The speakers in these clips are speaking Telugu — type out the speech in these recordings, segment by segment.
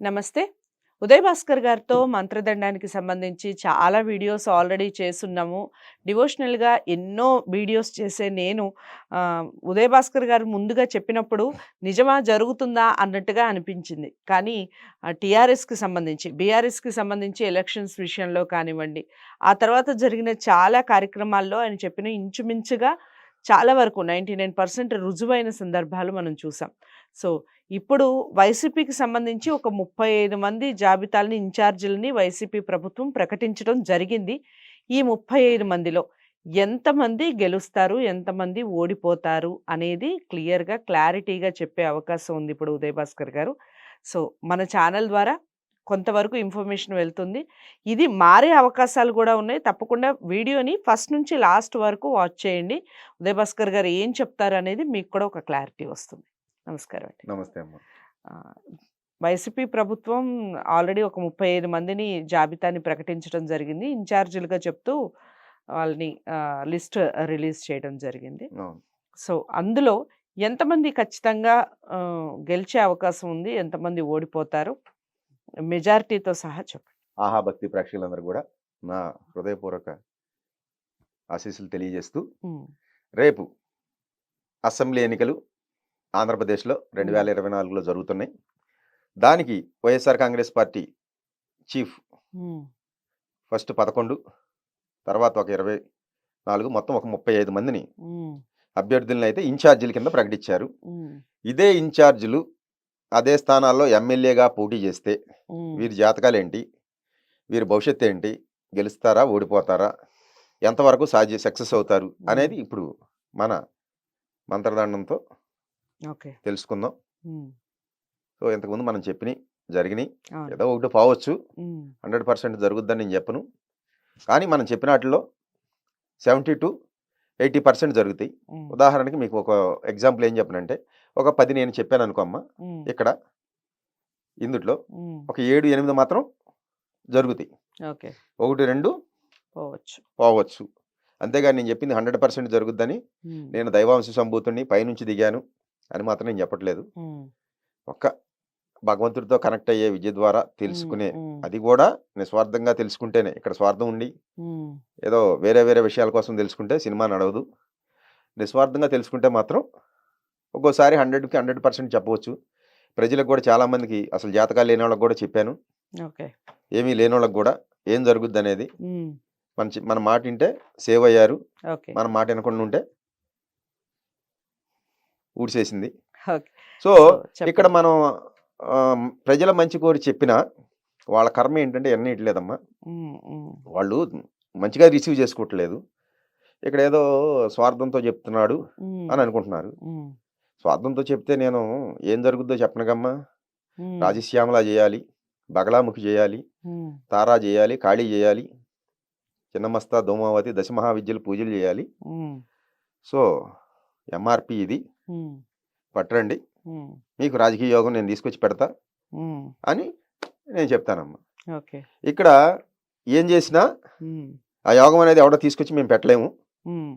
నమస్తే. ఉదయ్ భాస్కర్ గారితో మంత్రదండానికి సంబంధించి చాలా వీడియోస్ ఆల్రెడీ చేసున్నాము. డివోషనల్‌గా ఎన్నో వీడియోస్ చేసే నేను ఉదయ్ భాస్కర్ గారు ముందుగా చెప్పినప్పుడు నిజమా? జరుగుతుందా? అన్నట్టుగా అనిపించింది. కానీ టీఆర్ఎస్‌కి సంబంధించి, బీఆర్ఎస్‌కి సంబంధించి ఎలక్షన్స్ విషయంలో కానివ్వండి, ఆ తర్వాత జరిగిన చాలా కార్యక్రమాల్లో ఆయన చెప్పిన ఇంచుమించుగా చాలా వరకు 99% రుజువైన సందర్భాలు మనం చూసాం. సో, ఇప్పుడు వైసీపీకి సంబంధించి ఒక 35 మంది జాబితాలని, ఇన్ఛార్జీలని వైసీపీ ప్రభుత్వం ప్రకటించడం జరిగింది. ఈ 35 మందిలో ఎంతమంది గెలుస్తారు? ఎంతమంది ఓడిపోతారు? అనేది క్లియర్‌గా, క్లారిటీగా చెప్పే అవకాశం ఉంది ఇప్పుడు ఉదయ్ భాస్కర్ గారు. సో, మన ఛానల్ ద్వారా కొంతవరకు ఇన్ఫర్మేషన్ వెళ్తుంది. ఇది మారే అవకాశాలు గూడా ఉన్నాయి. తప్పకుండా వీడియోని ఫస్ట్ నుంచి లాస్ట్ వరకు వాచ్ చేయండి. ఉదయ్ భాస్కర్ గారు ఏం చెప్తారనేది మీకు కూడా ఒక క్లారిటీ వస్తుంది. నమస్కారం అండి. నమస్తే అమ్మ. ఆహ్, వైసీపీ ప్రభుత్వం ఆల్రెడీ ఒక 35 మందిని జాబితాని ప్రకటించడం జరిగింది. ఇన్‌చార్జీలుగా చెప్తూ వాళ్ళని లిస్ట్ రిలీజ్ చేయడం జరిగింది. అవును. సో, అందులో ఎంతమంది ఖచ్చితంగా గెలిచే అవకాశం ఉంది? ఎంతమంది ఓడిపోతారు? మెజారిటీతో సహా చెప్పండి. ఆహా భక్తి ప్రేక్షకులందరూ గూడా నా హృదయపూర్వక ఆశీస్సులు తెలియజేస్తూ, హ్మ్. రేపు అసెంబ్లీ ఎన్నికలు ఆంధ్రప్రదేశ్‌లో హ్మ్. 2024లో జరుగుతున్నాయి. దానికి వైఎస్ఆర్ కాంగ్రెస్ పార్టీ చీఫ్ హ్మ్. ఫస్ట్ 11, తర్వాత ఒక 24 మొత్తం ఒక 35 మందిని హ్మ్. అభ్యర్థులనైతే ఇన్ఛార్జీల కింద ప్రకటించారు. హ్మ్. ఇదే ఇన్ఛార్జీలు అదే స్థానాల్లో ఎమ్మెల్యేగా పోటీ చేస్తే హ్మ్. వీరి జాతకాలేంటి? వీరి భవిష్యత్తేంటి? గెలుస్తారా? ఓడిపోతారా? ఎంతవరకు సక్సెస్ అవుతారు? హ్మ్. అనేది ఇప్పుడు మన మంత్రదండంతో ఓకే. తెలుసుకుందాం. హ్మ్. సో, ఇంతకుముందు మనం చెప్పినయి, జరిగినయి. అవును. ఏదో ఒకటి పోవచ్చు. హ్మ్. 100% జరుగుద్దని నేను చెప్పను. కానీ మనం చెప్పిన ఆటిల్లో 70-80% జరుగుతాయి. హ్మ్. ఉదాహరణకి మీకు ఒక ఎగ్జాంపుల్ ఏం చెప్పనంటే, ఒక 10 నేను చెప్పాననుకో అమ్మ, హ్మ్. ఇక్కడ ఇందుట్లో హ్మ్. ఒక 7, 8 మాత్రం జరుగుతాయి. ఓకే. 1, 2 పోవచ్చు. పోవచ్చు. అంతేగాని నేను చెప్పింది 100% జరుగుద్దని, హ్మ్. నేను దైవాంశ సంభూతుడిని పైనుంచి దిగాను అని మాత్రం నేను చెప్పట్లేదు. హ్మ్. ఒక్క భగవంతుడితో కనెక్ట్ అయ్యే విద్య ద్వారా హ్మ్. తెలుసుకునే, హ్మ్. అది కూడా నిస్వార్థంగా తెలుసుకుంటేనే. ఇక్కడ స్వార్థం ఉండి హ్మ్. ఏదో వేరే వేరే విషయాల కోసం తెలుసుకుంటే సినిమా నడవదు. నిస్వార్థంగా తెలుసుకుంటే మాత్రం ఒక్కోసారి 100కి 100% చెప్పవచ్చు. ప్రజలకు కూడా చాలామందికి అసలు జాతకాలు లేనోళ్ళకి కూడా చెప్పాను. ఓకే. ఏమీ లేనోళ్ళకి కూడా ఏం జరుగుద్దనేది. హ్మ్. మన మాట ఇంటే సేవ్ అయ్యారు. ఓకే. మన మాట వినకుండా ఉంటే ఊడ్చేసింది. ఓకే. సో, సో, ఇక్కడ చెప్పండి. మనం ప్రజల మంచి కోరి చెప్పినా వాళ్ళ కర్మ ఏంటంటే ఎన్నీయట్లేదమ్మా. హ్మ్. హ్మ్. వాళ్ళు మంచిగా రిసీవ్ చేసుకోవట్లేదు. ఇక్కడేదో స్వార్థంతో చెప్తున్నాడు హ్మ్. అని అనుకుంటున్నారు. హ్మ్. స్వార్థంతో చెప్తే నేను ఏం జరుగుద్దో చెప్పనుగమ్మా. హ్మ్. రాజశ్యామల జేయాలి, బగలాముఖి జేయాలి, హ్మ్. తారా జేయాలి, కాళీ జేయాలి, చిన్నమస్తా, ధూమావతి, దశమహావిద్యలు పూజలు జేయాలి. హ్మ్. సో, ఎంఆర్‌పీ ఇది. హ్మ్. పట్టురండి. హ్మ్. మీకు రాజకీయ యోగం నేను తీసుకొచ్చి పెడతా హ్మ్. అని నేను చెప్తానమ్మా. ఓకే. ఇక్కడ ఏం జేసినా హ్మ్. ఆ యోగం అనేది ఎవడో తీసుకొచ్చి మేము పెట్టలేము. హ్మ్.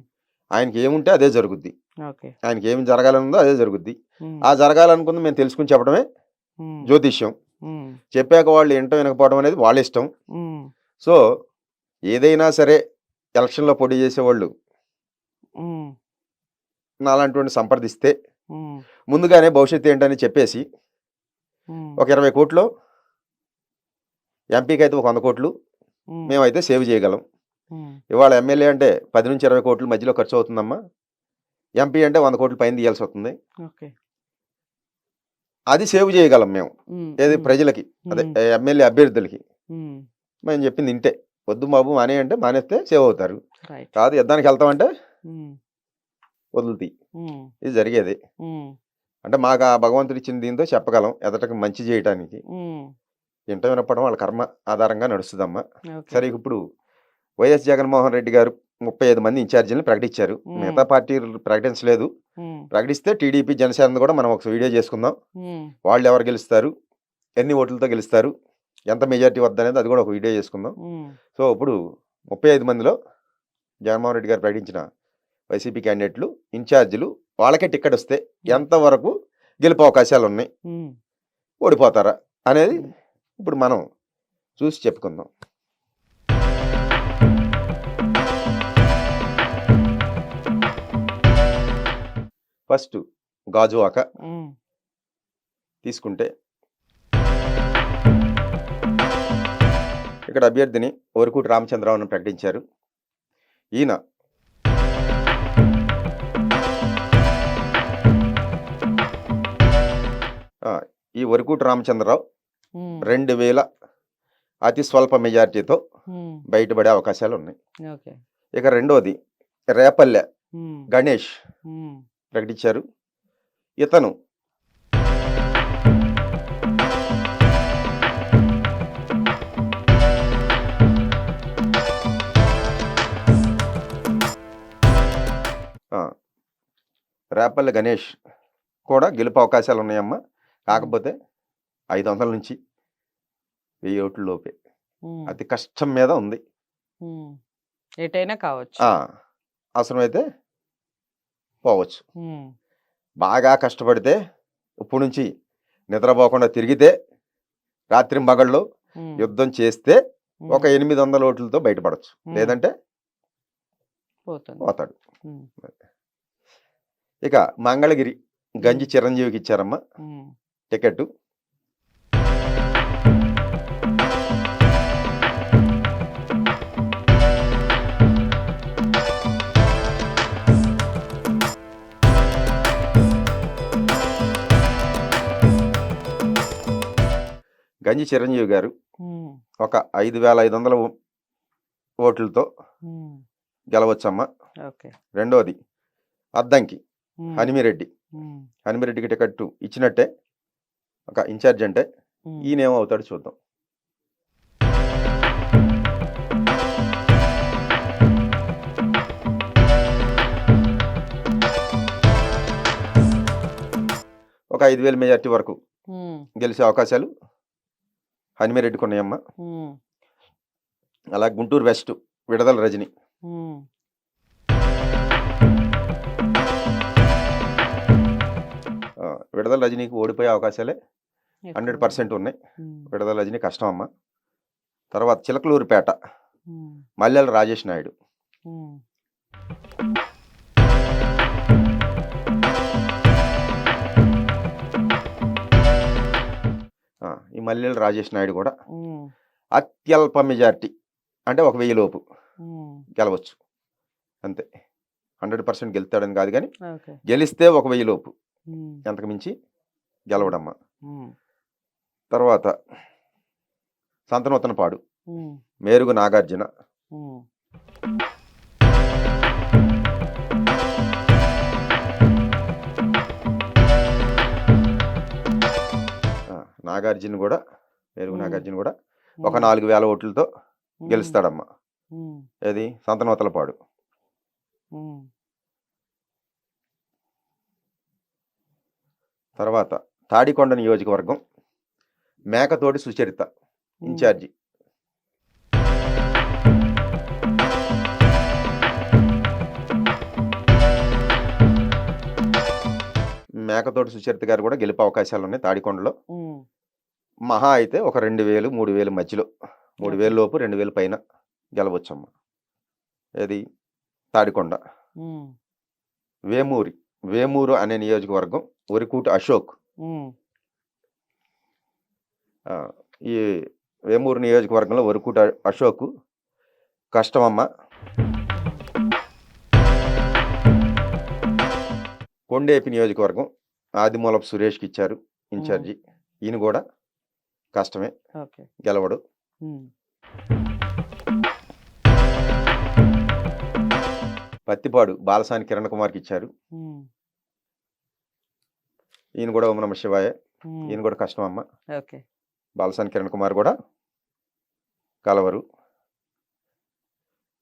ఆయనకి ఏముంటే అదే జరుగుద్ది. ఓకే. ఆయనకి ఏమి జరగాలని ఉందో అదే జరుగుద్ది. హ్మ్. ఆ జరగాలనుకుంది మేము తెలుసుకొని చెప్పడమే హ్మ్. జ్యోతిష్యం. హ్మ్. చెప్పాక వాళ్ళు వినటం, వినకపోవడం అనేది వాళ్ళ ఇష్టం. హ్మ్. సో, ఏదైనా సరే ఎలక్షన్‌లో పోటీ చేసేవాళ్ళు హ్మ్. నాలాంటోడిని సంప్రదిస్తే హ్మ్. ముందుగానే భవిష్యత్తు ఏంటని చెప్పేసి హ్మ్. ఒక 20,00,00,000 ఎంపీకైతే ఒక 100,00,00,000 హ్మ్. మేమైతే సేవ్ చేయగలం. హ్మ్. ఇవాళ ఎమ్మెల్యే అంటే 10-20,00,00,000 మధ్యలో ఖర్చు అవుతుందమ్మా. ఎంపీ అంటే 100,00,00,000 పైన తీయాల్సొస్తుంది. ఓకే. అది సేవ్ చేయగలం మేము. హ్మ్. ఏది హ్మ్. ప్రజలకి. అదే హ్మ్. ఎమ్మెల్యే అభ్యర్థులకి. హ్మ్. మేము చెప్పింది ఇంటే. వద్దు బాబు మానేయంటే మానేస్తే సేవ్ అవుతారు. రైట్. కాదు యుద్ధానికెళ్తామంటే హ్మ్. వదులుతాయి. హ్మ్. ఇది జరిగేది. హ్మ్. అంటే మాకు ఆ భగవంతుడిచ్చిన దీంతో చెప్పగలం ఎదటకి మంచి చేయటానికి. హ్మ్. వినటం వినకపోవడం వాళ్ళ కర్మ ఆధారంగా నడుస్తదమ్మా. ఓకే. సరే ఇప్పుడు వైఎస్ జగన్మోహన్ రెడ్డి గారు 35 మంది ఇన్ఛార్జీలని ప్రకటించారు. హ్మ్. మిగతా పార్టీలు ప్రకటించలేదు. హ్మ్. ప్రకటిస్తే టీడీపీ, జనసేనది కూడా మనం ఒక వీడియో చేసుకుందాం. హ్మ్. వాళ్ళెవరు గెలుస్తారు? ఎన్ని ఓట్లతో గెలుస్తారు? ఎంత మెజారిటీ వద్దనేది అది కూడా ఒక వీడియో చేసుకుందాం. హ్మ్. సో, ఇప్పుడు 35 మందిలో జగన్మోహన్ రెడ్డి గారు ప్రకటించిన వైసీపీ క్యాండిడేట్లు, ఇన్ఛార్జీలు వాళ్ళకే టికెట్ వస్తే హ్మ్. ఎంతవరకు గెలుపు అవకాశాలున్నాయి? హ్మ్. ఓడిపోతారా? అనేది ఇప్పుడు మనం చూసి చెప్పుకుందాం. ఫస్ట్ గాజువాక తీసుకుంటే ఇక్కడ అభ్యర్థిని వరకూటి రామచంద్రరావును ప్రకటించారు. ఈయన ఈ వరకూటి రామచంద్రరావు 2000 అతి స్వల్ప మెజారిటీతో బయటపడే అవకాశాలు ఉన్నాయి. ఇక రెండోది రేపల్లె గణేష్ ప్రకటించారు. ఇతను రేపల్లె గణేష్ కూడా గెలుపు అవకాశాలు ఉన్నాయమ్మా. కాకపోతే 500 నుంచి 1000 ఓట్ల లోపే, అతి కష్టం మీద ఉంది. ఎటైనా కావచ్చు, అవసరమైతే పోవచ్చు. బాగా కష్టపడితే ఇప్పుడు నుంచి నిద్రపోకుండా తిరిగితే రాత్రి మగళ్ళు యుద్ధం చేస్తే ఒక 800 ఓట్లతో బయటపడచ్చు, లేదంటే పోతాడు. ఇక మంగళగిరి గంజి చిరంజీవికి ఇచ్చారమ్మా టికెట్. గంజి చిరంజీవి గారు ఒక 5500 ఓట్లతో గెలవచ్చమ్మా. రెండోది అద్దంకి హనిమిరెడ్డికి టికెట్ ఇచ్చినట్టే, ఒక ఇన్ఛార్జ్ అంటే. ఈయనేమవుతాడు చూద్దాం. ఒక 5000 మెజార్టీ వరకు గెలిచే అవకాశాలు హనిమిరెడ్డికి ఉన్నాయమ్మా. అలా గుంటూరు వెస్ట్ విడదల రజని విడదల రజనీకి ఓడిపోయే అవకాశాలే 100% ఉన్నాయి. విడదల రజనీ కష్టం అమ్మ. తర్వాత చిలకలూరుపేట మల్లెల రాజేష్ నాయుడు. ఈ మల్లెల రాజేష్ నాయుడు కూడా అత్యల్ప మెజార్టీ, అంటే 1000 లోపు గెలవచ్చు అంతే. 100% గెలుస్తాడని కాదు, కానీ గెలిస్తే 1000 లోపు, ఎంతకు మించి గెలవడమ్మా. తర్వాత సంతనూతనపాడు మేరుగు నాగార్జున. నాగార్జున కూడా మేరుగు నాగార్జున కూడా ఒక 4000 ఓట్లతో గెలుస్తాడమ్మా. ఏది సంతనూతలపాడు. తర్వాత తాడికొండ నియోజకవర్గం మేకతోటి సుచరిత ఇన్ఛార్జి. మేకతోటి సుచరిత గారు కూడా గెలిపే అవకాశాలు ఉన్నాయి తాడికొండలో. మహా అయితే ఒక 2000 3000 మధ్యలో, 3000 లోపు 2000 పైన గెలవచ్చమ్మా. ఏది తాడికొండ. వేమూరు అనే నియోజకవర్గం వరికూటి అశోక్. ఈ వేమూరు నియోజకవర్గంలో వరికూటి అశోక్ కష్టమమ్మా. కొండేపి నియోజకవర్గం ఆదిమూలపు సురేష్కి ఇచ్చారు ఇన్ఛార్జి. ఈయన కూడా కష్టమే, గెలవడు. పత్తిపాడు బాలసాని కిరణ్ కుమార్కి ఇచ్చారు. ఈయన కూడా ఓం నమః శివాయ. ఈయన కూడా కష్టం అమ్మ. బాలసాని కిరణ్ కుమార్ కూడా కలవరు.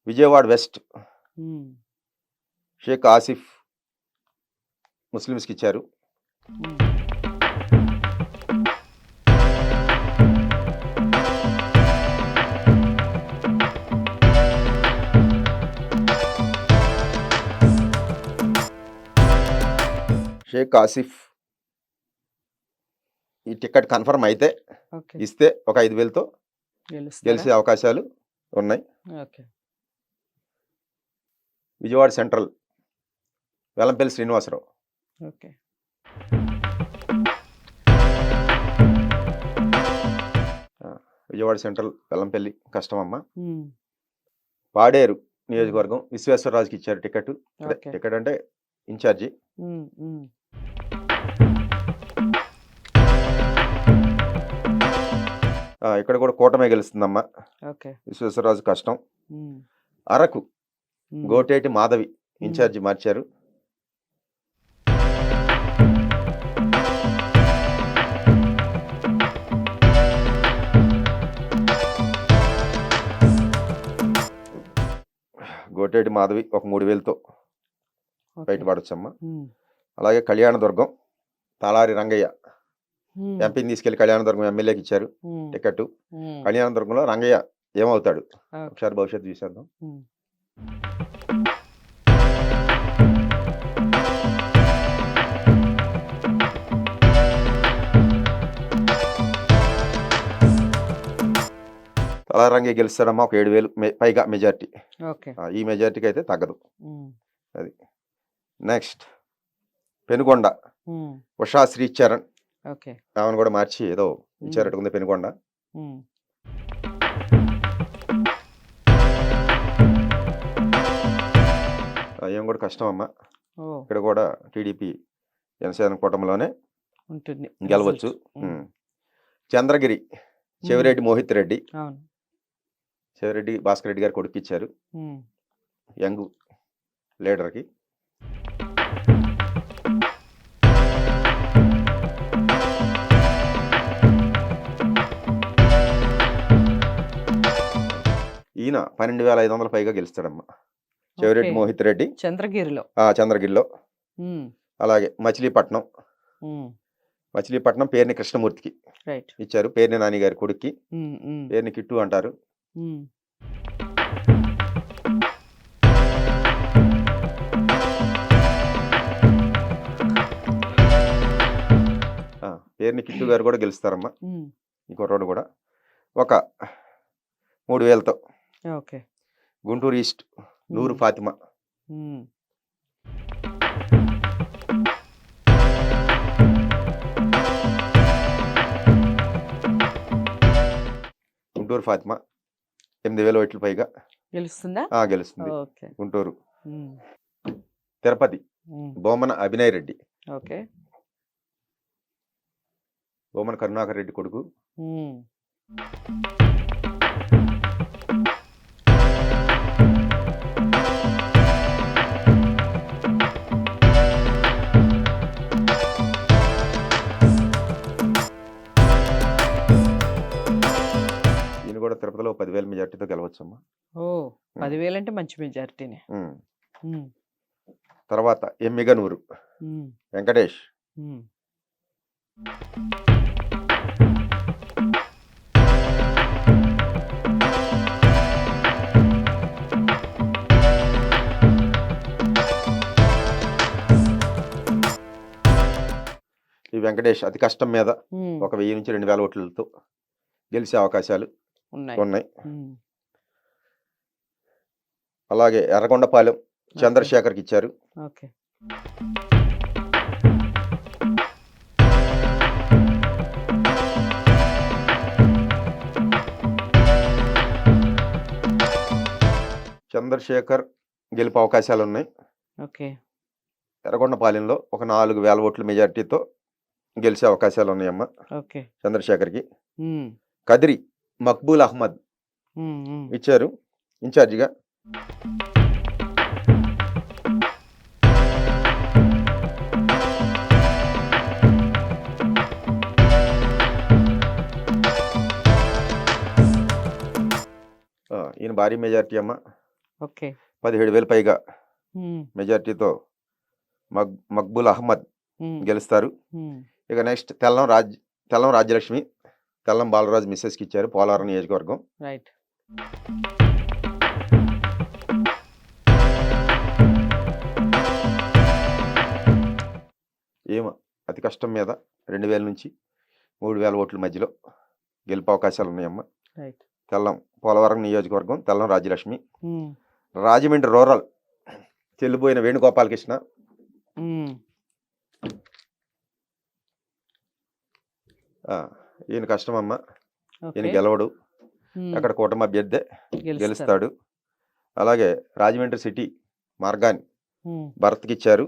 విజయవాడ వెస్ట్ షేక్ ఆసిఫ్ ముస్లిమ్స్కి ఇచ్చారు. షేక్ ఆసిఫ్ ఈ టికెట్ కన్ఫర్మ్ అయితే ఓకే. ఇస్తే ఒక 5,000తో గెలుస్తారా? గెలిచే అవకాశాలు ఉన్నాయి. Okay. Vijayawada central Vellampalli Srinivasa Rao. Okay. Vijayawada central Vellampalli కష్టమమ్మ. హ్మ్. పాడేరు నియోజకవర్గం విశ్వేశ్వరరాజుకి ఇచ్చారు టికెట్. ఓకే. టికెట్ అంటే ఇన్ఛార్జి. హ్మ్. హ్మ్. ఇక్కడ కూడా కూటమే గెలుస్తుందమ్మా. ఓకే. విశ్వేశ్వరరాజు కష్టం. హ్మ్. అరకు హ్మ్. గోటేటి మాధవి ఇన్ఛార్జి మార్చారు. గోటేటి మాధవి ఒక 3,000తో ఓకే. బయటపడొచ్చమ్మా. హ్మ్. అలాగే కళ్యాణదుర్గం తాళారి రంగయ్య హ్మ్. ఎంపీని తీసుకెళ్లి కళ్యాణదుర్గం ఎమ్మెల్యేకి ఇచ్చారు హ్మ్. టికెట్. హ్మ్. కళ్యాణదుర్గంలో రంగయ్య ఏమవుతాడు ఓకే. ఒకసారి భవిష్యత్తు చూసేద్దాం. హ్మ్. తాళారి రంగయ్య గెలుస్తాడమ్మా ఒక 7,000 పైగా మెజార్టీ. ఓకే. ఈ మెజార్టీకి అయితే తగ్గదు. హ్మ్. అది నెక్స్ట్ పెనుగొండ హ్మ్. ఉషా శ్రీచరణ్ ఓకే. ఆమెను కూడా మార్చి ఏదో హ్మ్. ఇచ్చారట్టుకుంది పెనుగొండ. హ్మ్. ఏం కూడా కష్టం అమ్మా. ఓహ్! ఇక్కడ కూడా టీడీపీ జనసేన కూటమిలోనే ఉంటుంది గెలవచ్చు. రిజల్ట్. హ్మ్. చంద్రగిరి చెవిరెడ్డి మోహిత్ రెడ్డి అవును. చెవిరెడ్డి భాస్కర్ రెడ్డి గారు కొడుకు ఇచ్చారు హ్మ్. యంగ్ లీడర్కి. ఈయన 12,500 పైగా గెలుస్తాడమ్మా. చెవిరెడ్డి ఓకే. మోహిత్ రెడ్డి చంద్రగిరిలో. చంద్రగిరిలో. హ్మ్. అలాగే మచిలీపట్నం హ్మ్. మచిలీపట్నం పేర్ని కృష్ణమూర్తికి రైట్. ఇచ్చారు. పేర్ని నాని గారి కొడుక్కి. హ్మ్. హ్మ్. పేర్ని కిట్టు అంటారు. హ్మ్. పేర్ని కిట్టు గారు కూడా గెలుస్తారమ్మా. హ్మ్. ఈ కుర్రోడు కూడా ఒక 3,000తో. ఓకే. గుంటూరు ఈస్ట్ నూరు హ్మ్. ఫాతిమా హ్మ్. గుంటూరు ఫాతిమా 8,000 ఓట్లు పైగా గెలుస్తుందా? గెలుస్తుంది ఓకే. గుంటూరు. హ్మ్. తిరుపతి హ్మ్. బొమ్మన అభినయ్ రెడ్డి ఓకే. బొమ్మన కరుణాకర్ రెడ్డి కొడుకు. హ్మ్. ఈయన కూడా తిరుపతిలో 10,000 మెజార్టీతో గెలవచ్చమ్మా. ఓహ్! 10,000 అంటే మంచి మెజారిటీనే. ఉమ్. హ్మ్. తర్వాత ఎమ్మిగనూరు హ్మ్. వెంకటేష్ హ్మ్. ఈ వెంకటేష్ అతి కష్టం మీద హ్మ్. ఒక 1000 నుంచి 2,000 ఓట్లతో గెలిచే అవకాశాలు ఉన్నాయి. ఉన్నాయి. హ్మ్. అలాగే ఎర్రగొండపాలెం ఓకే. చంద్రశేఖర్కి ఇచ్చారు. ఓకే. చంద్రశేఖర్ గెలుపు అవకాశాలు ఉన్నాయి. ఓకే. ఎర్రగొండపాలెంలో ఒక 4,000 ఓట్ల మెజార్టీతో గెలిచే అవకాశాలు ఉన్నాయమ్మా ఓకే. చంద్రశేఖర్కి. హ్మ్. కదిరి మక్బూల్ అహ్మద్ హ్మ్. హ్మ్. ఇచ్చారు ఇన్ఛార్జిగా. ఈయన భారీ మెజార్టీ అమ్మ. ఓకే. 17,000 పైగా హ్మ్. మెజార్టీతో మక్బూల్ అహ్మద్ హ్మ్. గెలుస్తారు. హ్మ్. ఇక నెక్స్ట్ తెల్లం రాజ్యలక్ష్మి తెల్లం బాలరాజు మిస్సెస్కి ఇచ్చారు పోలవరం నియోజకవర్గం. రైట్. ఏమో అతి కష్టం మీద 2,000 నుంచి 3000 ఓట్ల మధ్యలో గెలిపే అవకాశాలు ఉన్నాయమ్మా. రైట్. తెల్లం పోలవరం నియోజకవర్గం తెల్లం రాజ్యలక్ష్మి. రాజమండ్రి రూరల్ చెల్లిపోయిన వేణుగోపాలకృష్ణ. ఈయన కష్టమమ్మా, ఈయన ఓకే. గెలవడు. అక్కడ కూటమి అభ్యర్థే గెలుస్తారు. గెలుస్తాడు. అలాగే రాజమండ్రి సిటీ మార్గాన్ని భరత్కి ఇచ్చారు.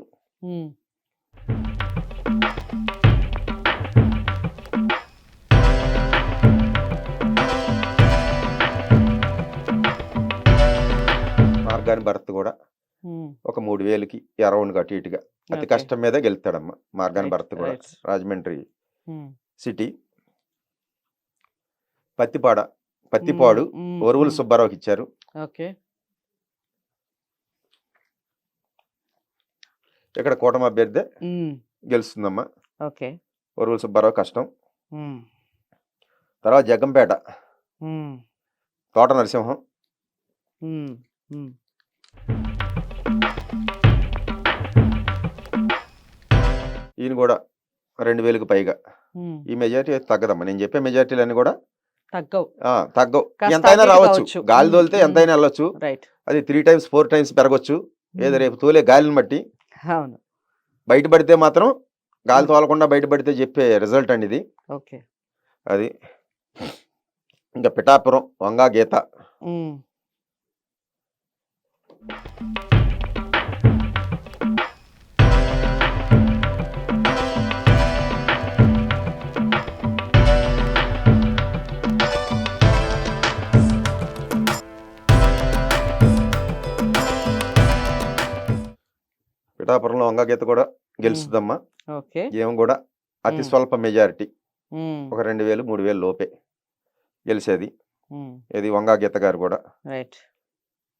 మార్గాన్ని భరత్ కూడా ఒక 3000కి అరౌండ్ అటు ఇటుగా అతి ఓకే. కష్టం మీదే గెలుస్తాడమ్మా మార్గాన్ని రైట్. భరత్ కూడా. రైట్. రాజమండ్రి సిటీ పత్తిపాడు ఒరువులు సుబ్బారావుకి ఇచ్చారు. ఓకే. ఇక్కడ కూటమి అభ్యర్థే గెలుస్తుందమ్మా. ఓకే. ఒరువులు సుబ్బారావు కష్టం. తర్వాత జగ్గంపేట తోట నరసింహం. ఈయన కూడా 2000కి పైగా. ఈ మెజారిటీ అయితే తగ్గదమ్మా. నేను చెప్పే మెజారిటీలన్నీ కూడా తగ్గవు. తగ్గవు. కాస్త ఎంతైనా అటు ఇటు రావచ్చు. కావచ్చు. గాలి తోలితే ఎంతైనా వెళ్ళొచ్చు. రైట్. అది 3 times 4 times పెరగొచ్చు. ఏదో రేపు తోలే గాలిని బట్టి. అవును. బయటపడితే మాత్రం గాలి తోలకుండా బయటపడితే చెప్పే రిజల్ట్ అండి ఇది. ఓకే. అది ఇంకా పిఠాపురం వంగా గీత. పిఠాపురంలో వంగా గీత కూడా గెలుస్తుందమ్మా. ఓకే. ఏం కూడా అతి స్వల్ప మెజారిటీ, ఒక 2000 3000 లోపే గెలిచేది. ఇది వంగా గీత గారు కూడా. Right.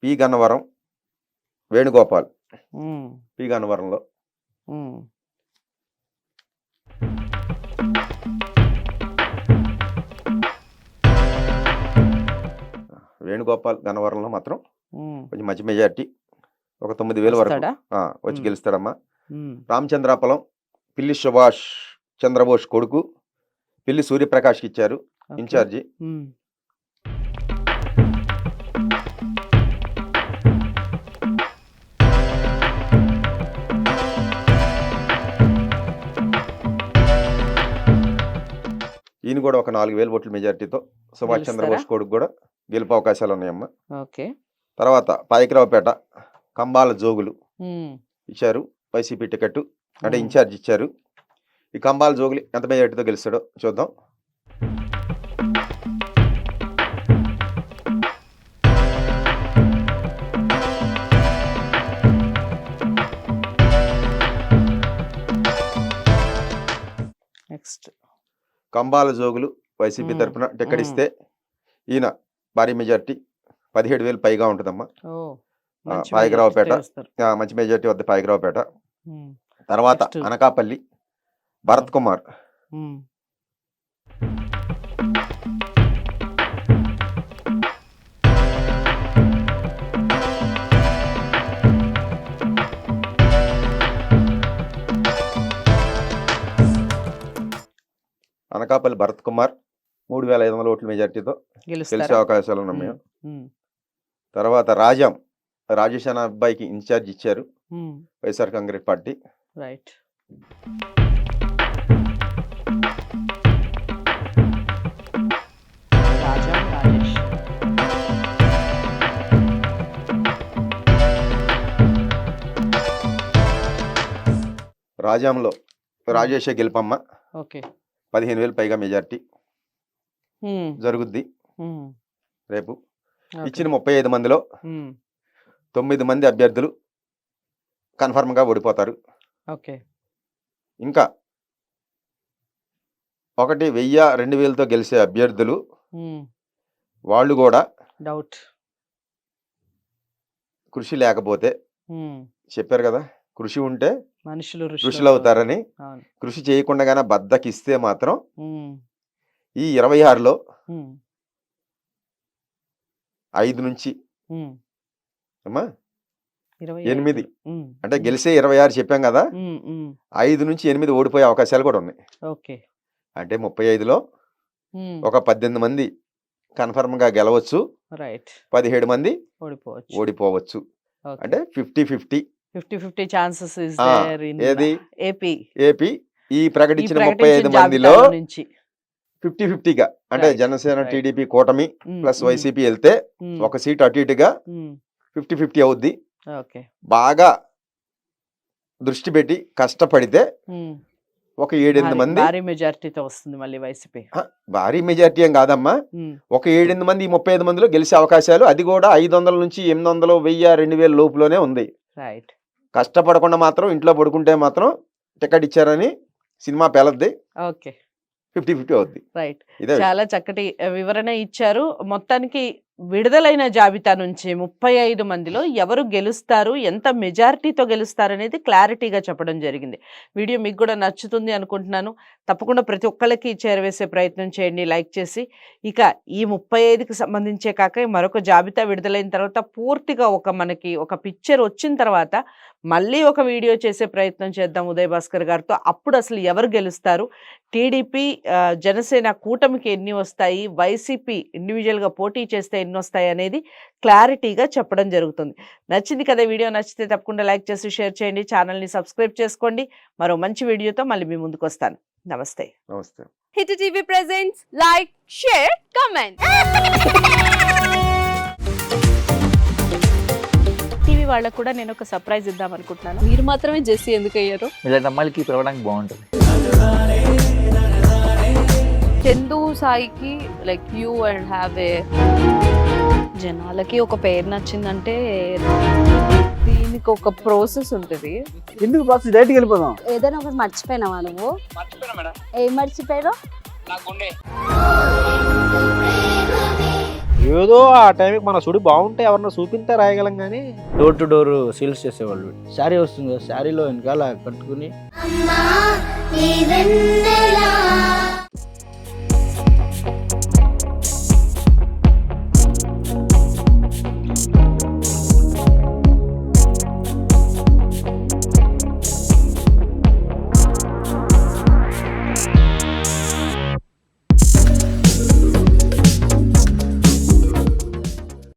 P Gannavaram Venugopal. P గన్నవరంలో వేణుగోపాల్ గన్నవరంలో మాత్రం కొంచెం మంచి మెజారిటీ, ఒక 9000 వరకు వచ్చి గెలుస్తాడమ్మా. రామచంద్రాపురం పిల్లి సుభాష్ చంద్రబోస్ కొడుకు పిల్లి సూర్యప్రకాష్కి ఇచ్చారు ఇన్ఛార్జి. ఈయన కూడా ఒక 4000 ఓట్ల మెజారిటీతో సుభాష్ చంద్రబోస్ కొడుకు కూడా గెలుపు అవకాశాలు ఉన్నాయమ్మా. ఓకే. తర్వాత పాయకరావుపేట కంబాల జోగులు ఇచ్చారు వైసీపీ టికెట్, అంటే ఇన్ఛార్జ్ ఇచ్చారు. ఈ కంబాల జోగులు ఎంత మెజారిటీతో గెలుస్తాడో చూద్దాం. నెక్స్ట్ కంబాల జోగులు వైసీపీ తరఫున టికెట్ ఇస్తే ఈయన భారీ మెజారిటీ 17,000 పైగా ఉంటుందమ్మా. పాయకరావుపేట మంచి మెజారిటీ వద్ద పాయకరావుపేట. తర్వాత అనకాపల్లి భరత్ కుమార్. అనకాపల్లి భరత్ కుమార్ 3500 ఓట్ల మెజారిటీతో గెలిచే అవకాశాలు ఉన్నాయి. తర్వాత రాజేష్ అనే అబ్బాయికి ఇన్ఛార్జ్ ఇచ్చారు వైఎస్ఆర్ కాంగ్రెస్ పార్టీ. రైట్. రాజాంలో రాజేషే గెలుపమ్మ. ఓకే. 15,000 పైగా మెజారిటీ జరుగుద్ది రేపు. ఇచ్చిన 35 మందిలో 9 మంది అభ్యర్థులు కన్ఫర్మ్గా ఓడిపోతారు. ఓకే. ఇంకా 1000-2000తో గెలిచే అభ్యర్థులు వాళ్ళు కూడా డౌట్ కృషి లేకపోతే, చెప్పారు కదా కృషి ఉంటే మనుషులు ఋషులు అవుతారని, కృషి చేయకుండా బద్దకిస్తే మాత్రం ఈ 26లో 5 నుంచి 8 అంటే గెలిచే 26 చెప్పాం కదా, 5 నుంచి 8 ఓడిపోయే అవకాశాలు కూడా ఉన్నాయి. ఓకే. అంటే 35లో ఒక 18 మంది కన్ఫర్మ్గా గెలవచ్చు, రైట్. 17 మంది ఓడిపోవచ్చు. ఓడిపోవచ్చు. ఓకే. అంటే 50-50. 50-50 ఛాన్సెస్ ఇస్ ఆ, దేర్ ఇన్ ఏది ఏపీ. ఏపీ ఈ ఈ ప్రకటించిన ప్రకటించిన 35 మందిలో జాబితాలో నుంచి. 50-50గా అంటే రైట్. జనసేన రైట్. టీడీపీ కూటమి ఉమ్, ప్లస్ ఉమ్, వైసీపీ వెళ్తే ఉమ్, ఒక సీట్ అటు ఇటుగా ఉమ్. 50-50 అవుద్ది. ఓకే. బాగా దృష్టి పెట్టి కష్టపడితే ఉమ్. ఒక 7-8 మంది భారీ మెజారిటీతో వస్తుంది మళ్ళీ వైసీపీ. భారీ మెజారిటీ ఏం కాదమ్మా, ఉమ్, ఒక 7-8 మంది ఈ 35 మందిలో గెలిచే అవకాశాలు, అది కూడా 500 నుంచి 800, 1000, 2000 లోపులోనే ఉంది. రైట్. కష్టపడకుండా మాత్రం ఇంట్లో పడుకుంటే మాత్రం టికెట్ ఇచ్చారని సినిమా పేలద్ది, ఓకే. 50-50 అవుద్ది. రైట్. ఇదే విషయం. చాలా చక్కటి వివరణ ఇచ్చారు. మొత్తానికి విడుదలైన జాబితా నుంచి 35 మందిలో ఎవరు గెలుస్తారు, ఎంత మెజారిటీతో గెలుస్తారు అనేది క్లారిటీగా చెప్పడం జరిగింది. వీడియో మీకు కూడా నచ్చుతుంది అనుకుంటున్నాను. తప్పకుండా ప్రతి ఒక్కళ్ళకి చేరవేసే ప్రయత్నం చేయండి లైక్ చేసి. ఇక ఈ 35కి సంబంధించే కాక మరొక జాబితా విడుదలైన తర్వాత పూర్తిగా మనకి ఒక పిక్చర్ వచ్చిన తర్వాత మళ్ళీ ఒక వీడియో చేసే ప్రయత్నం చేద్దాం ఉదయ్ భాస్కర్ గారితో. అప్పుడు అసలు ఎవరు గెలుస్తారు, టీడీపీ జనసేన కూటమికి ఎన్ని వస్తాయి, వైసీపీ ఇండివిజువల్గా పోటీ చేస్తే ఎన్ని వస్తాయి అనేది క్లారిటీగా చెప్పడం జరుగుతుంది. నచ్చింది కదా వీడియో? నచ్చితే తప్పకుండా లైక్ చేసి షేర్ చేయండి, ఛానల్ని సబ్స్క్రైబ్ చేసుకోండి. మరో మంచి వీడియోతో మళ్ళీ మీ ముందుకు వస్తాను. నమస్తే. నమస్తే. Hit TV presents like, share, comment. TV వాళ్ళకు కూడా నేను ఒక సర్ప్రైజ్ ఇద్దాం అనుకుంటున్నాను. మీరు మాత్రమే జెస్సీ ఎందుకు అయ్యారు? ఇలాంటి అమ్మాయిలకి పిలవడానికి బాగుంటుంది. చందు సాయికి like you and have a జనాలకి ఒక పేరు నచ్చిందంటే దీనికి ఒక ప్రాసెస్ ఉంటుంది. ఎందుకు బాక్స్ డైరెక్ట్కి వెళ్ళిపోదాం. ఏదైనా ఒకటి మర్చిపోయినావా నువ్వు? మర్చిపోయినా మేడం, ఏం మర్చిపోయావు? నా గుండె. ఏదో ఆ టైంకి మన సుడి బాగుంటే ఎవరన్నా చూపిస్తే రాయగలం కానీ డోర్ టు డోర్ సేల్స్ చేసేవాళ్ళు. శారీ వస్తుంది, శారీలో వెనకాల కట్టుకుని అమ్మా నీ వెన్నెలా